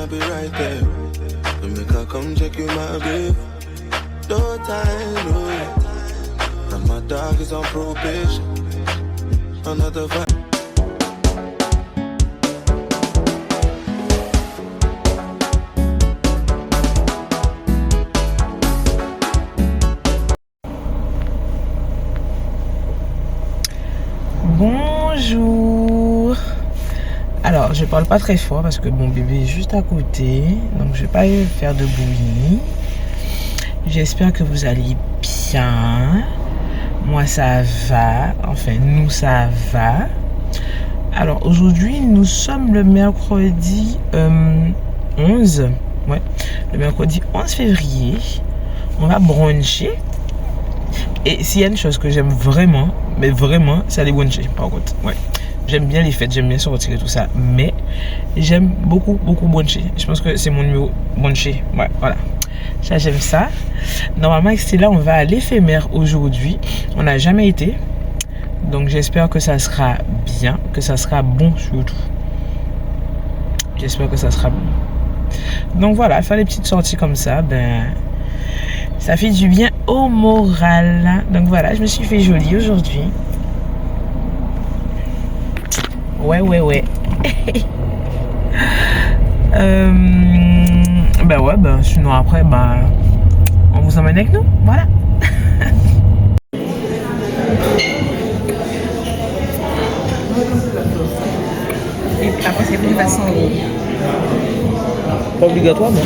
I'll be right there. To make her come check you, my babe. No time, no. And my dog is on probation. Another vibe. Bonjour. Alors, je parle pas très fort parce que mon bébé est juste à côté, donc je vais pas faire de bruit. J'espère que vous allez bien. Moi, ça va. Enfin, nous, ça va. Alors, aujourd'hui, nous sommes le mercredi 11. Ouais, le mercredi 11 février. On va bruncher. Et s'il y a une chose que j'aime vraiment, mais vraiment, c'est aller bruncher, par contre. Ouais. J'aime bien les fêtes, j'aime bien sortir et tout ça. Mais j'aime beaucoup bruncher. Je pense que c'est mon numéro bruncher. Ouais, voilà. Ça, j'aime ça. Normalement, c'est là, on va à l'éphémère aujourd'hui. On n'a jamais été. Donc, j'espère que ça sera bien, que ça sera bon surtout. J'espère que ça sera bon. Donc, voilà, faire des petites sorties comme ça, ben, ça fait du bien au moral. Donc, voilà, je me suis fait jolie aujourd'hui. Ouais. Ben ouais, ben sinon après, ben on vous emmène avec nous, voilà. Et après c'est plus façon. Pas obligatoire, non?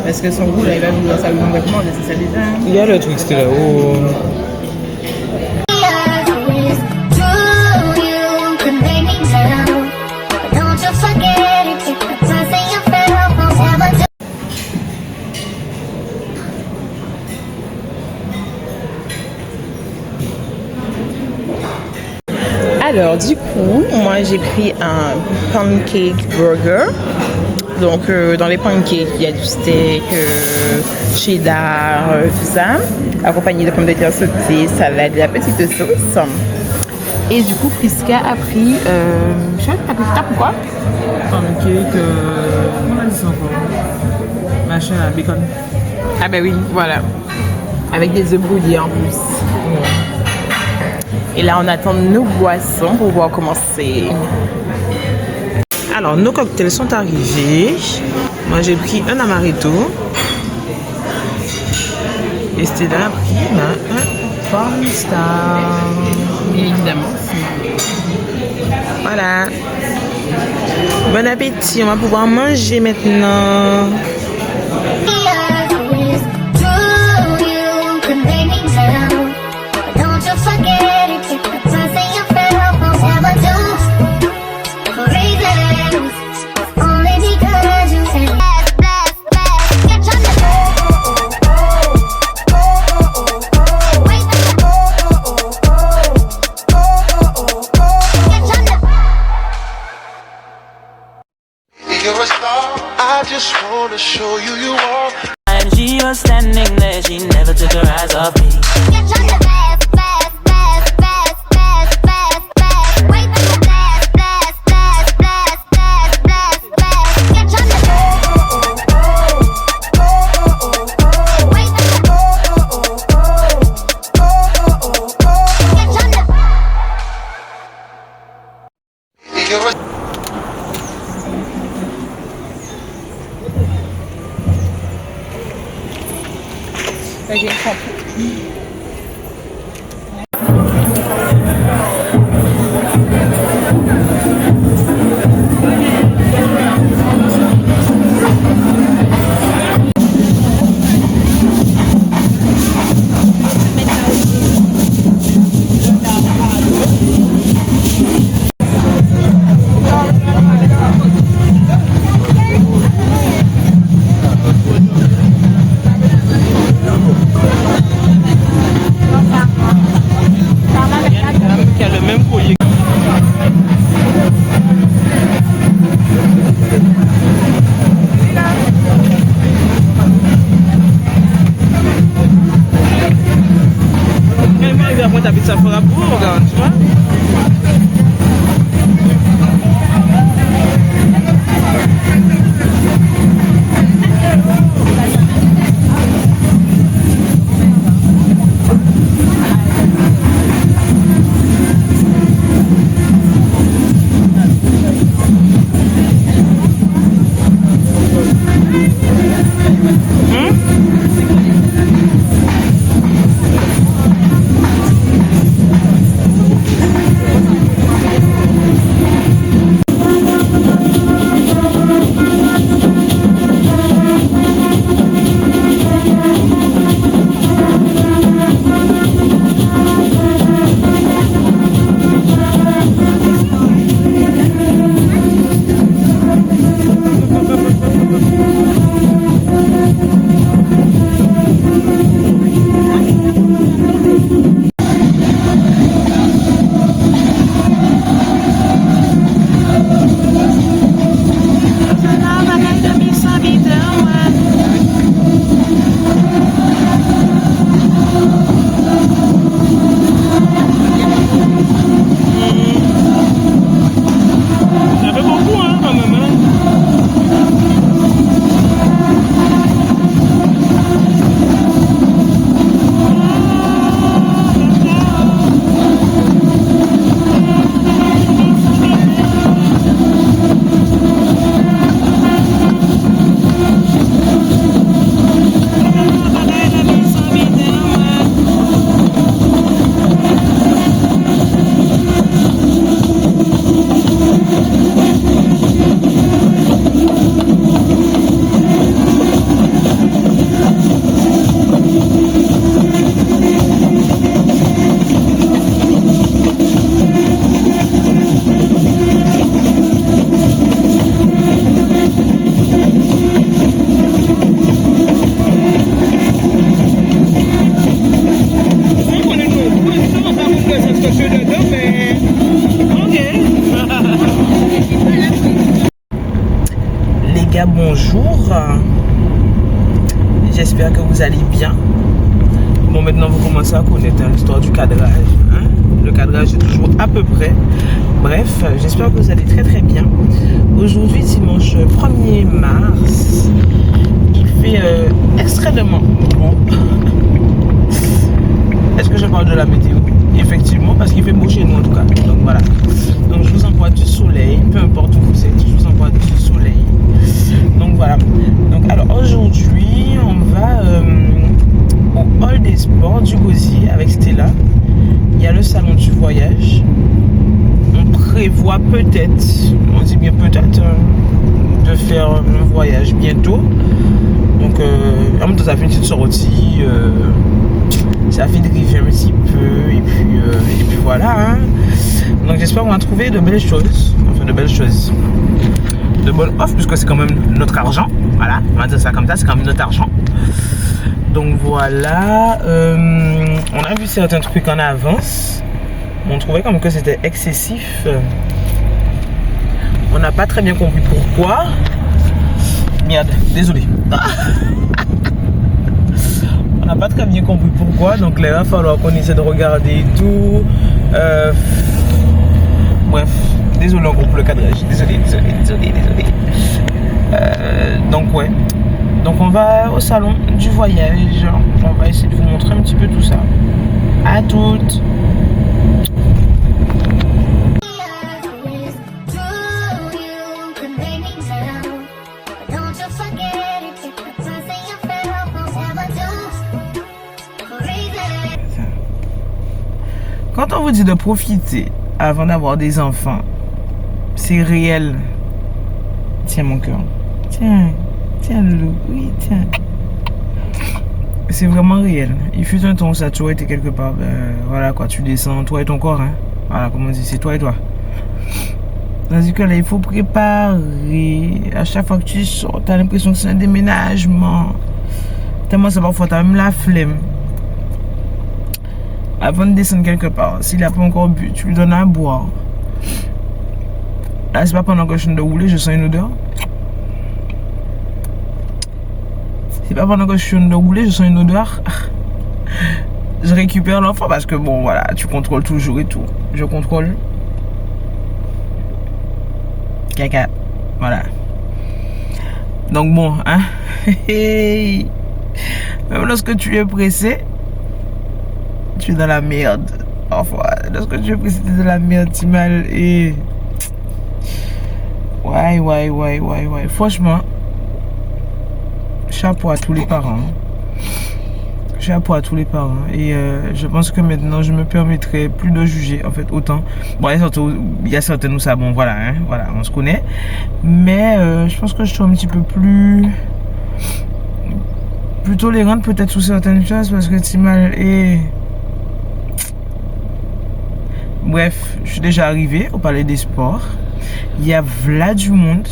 Parce que son goût là, il va vouloir ça complètement, c'est ça déjà. Il y a le truc, c'était là-haut. Alors du coup, moi j'ai pris un pancake burger. Donc dans les pancakes, il y a du steak, cheddar, tout ça, accompagné de pommes de terre sautées, salade, la petite sauce. Et du coup, Prisca a pris, je sais pas, t'as pris quoi? Pancake, comment on dit ça encore? Machin à bacon. Ah ben oui, voilà. Avec des œufs brouillés en plus. Ouais. Et là, on attend nos boissons pour pouvoir commencer. Alors, nos cocktails sont arrivés. Moi, j'ai pris un amaretto. Et Stella a pris un Pornstar. Bien évidemment. Voilà. Bon appétit. On va pouvoir manger maintenant. I just wanna show you you are. And she was standing there, she never took her eyes off me. Ça fera beau, regarde, tu vois. gars, bonjour. J'espère que vous allez bien. Bon, maintenant vous commencez à connaître l'histoire du cadrage. Hein? Le cadrage est toujours à peu près. Bref, j'espère que vous allez très très bien. Aujourd'hui, dimanche 1er mars, il fait extrêmement bon. Est-ce que je parle de la météo? Effectivement, parce qu'il fait beau chez nous en tout cas. Donc voilà. Donc je vous envoie du soleil, peu importe où vous êtes, je vous envoie du soleil. Donc voilà. Donc alors aujourd'hui, on va au hall des sports du Gosier avec Stella. Il y a le salon du voyage. On prévoit peut-être, on dit bien peut-être, de faire un voyage bientôt. Donc en même temps ça fait une petite sortie. Ça fait driver un petit peu et puis voilà hein. Donc j'espère qu'on va trouver de belles choses, enfin de belles choses, de bonnes offres puisque c'est quand même notre argent, voilà, on va dire ça comme ça, c'est quand même notre argent. Donc voilà, on a vu certains trucs en avance, on trouvait comme que c'était excessif, on n'a pas très bien compris pourquoi. Merde, désolé. On n'a pas très bien compris pourquoi, donc là il va falloir qu'on essaie de regarder et tout. Bref, désolé encore pour le cadrage, désolé. Donc ouais, donc on va au salon du voyage, on va essayer de vous montrer un petit peu tout ça. À toutes. Quand on vous dit de profiter avant d'avoir des enfants, c'est réel. Tiens mon cœur. Tiens le loup. Oui, tiens. C'est vraiment réel. Il fut un temps où ça a toujours été quelque part. Voilà quoi, tu descends, toi et ton corps. Hein. Voilà, comme on dit, c'est toi et toi. Tandis que là, il faut préparer. À chaque fois que tu sors, tu as l'impression que c'est un déménagement. Tellement ça parfois, tu as même la flemme. Avant de descendre quelque part, s'il n'a pas encore bu, tu lui donnes à boire. Là, c'est pas pendant que je suis en train de rouler, je sens une odeur. C'est pas pendant que je suis en train de rouler, je sens une odeur. Je récupère l'enfant parce que bon, voilà, tu contrôles toujours et tout. Je contrôle. Caca. Voilà. Donc bon, hein. Même lorsque tu es pressé, tu es dans la merde. Parfois, lorsque tu es pressé, tu es dans la merde, tu mal et... Ouais. Franchement, chapeau à tous les parents. Chapeau à tous les parents. Et je pense que maintenant, je me permettrai plus de juger, en fait, autant. Bon, il y a certaines où ça, bon, voilà, hein, voilà, on se connaît. Mais je pense que je suis un petit peu plus tolérante peut-être sous certaines choses parce que tu mal et... Bref, je suis déjà arrivé au Palais des Sports. Il y a là du monde.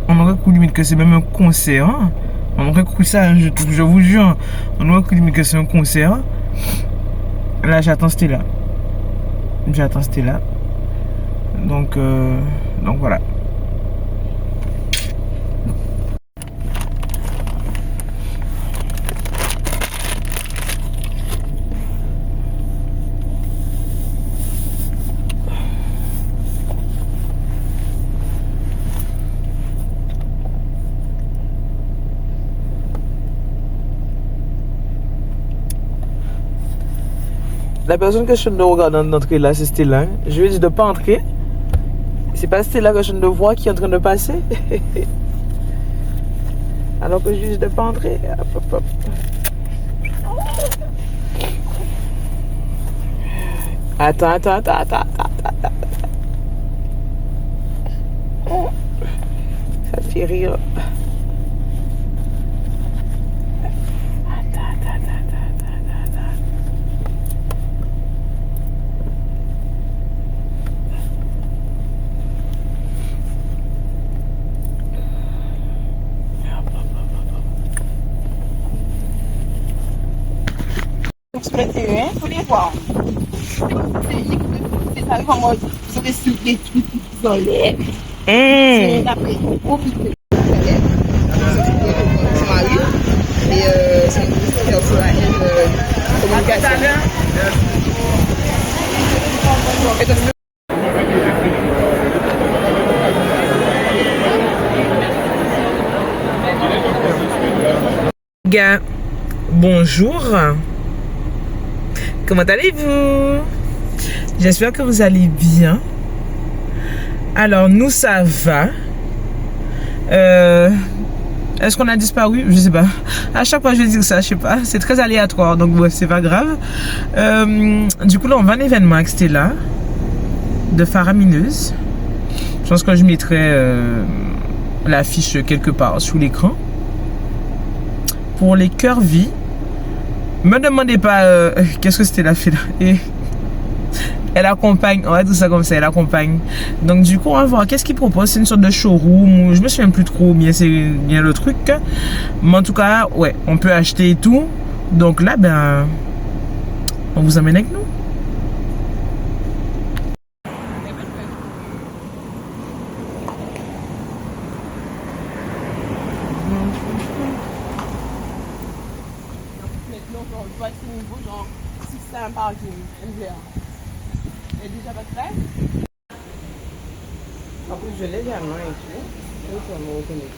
On aurait cru limite que c'est même un concert. On aurait cru ça, je vous jure. On aurait cru limite que c'est un concert. Là, j'attends Stella. Donc voilà. La personne que je ne regarde d'entrer là, c'est Stella. Je lui ai dit de ne pas entrer. C'est pas Stella que je ne vois qui est en train de passer. Alors que je lui ai dit de ne pas entrer. Hop. Attends. Ça fait rire. Sur le terrain, il faut les voir. C'est ça, comment ils ont décidé de tout enlève. C'est après, profiter. Gars, bonjour. Comment allez-vous? J'espère que vous allez bien. Alors, nous, ça va. Est-ce qu'on a disparu? Je sais pas. À chaque fois, je dis ça, je sais pas. C'est très aléatoire, donc bon, c'est pas grave. Du coup, là, on va à un événement avec Stella de Faramineuse. Je pense que je mettrai l'affiche quelque part sous l'écran. Pour les cœurs vie. Me demandez pas qu'est-ce que Stella fait là. Et elle accompagne, on va dire ça comme ça, elle accompagne. Donc du coup, on va voir qu'est-ce qu'il propose. C'est une sorte de showroom. Je me souviens plus trop bien c'est bien le truc. Mais en tout cas, ouais, on peut acheter et tout. Donc là, ben, on vous emmène avec nous. En plus, je l'ai légèrement et tout. Donc, on va me reconnaître.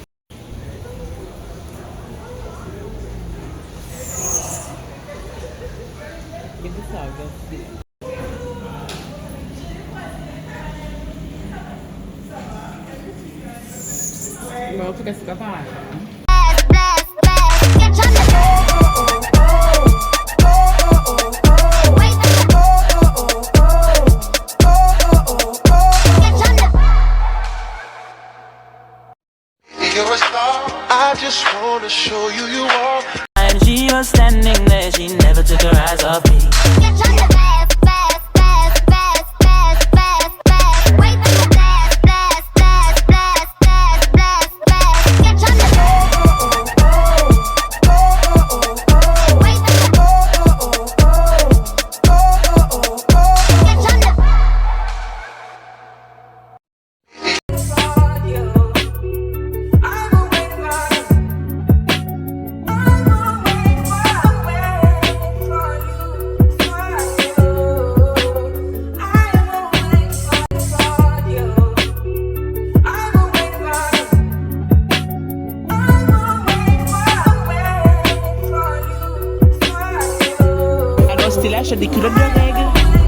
Et tout ça, regarde. Mais en tout cas, c'est pas pareil. You're a star. I just wanna show you you are. And she was standing there, she never took her eyes off me. Alors Stella achète des culottes de règles.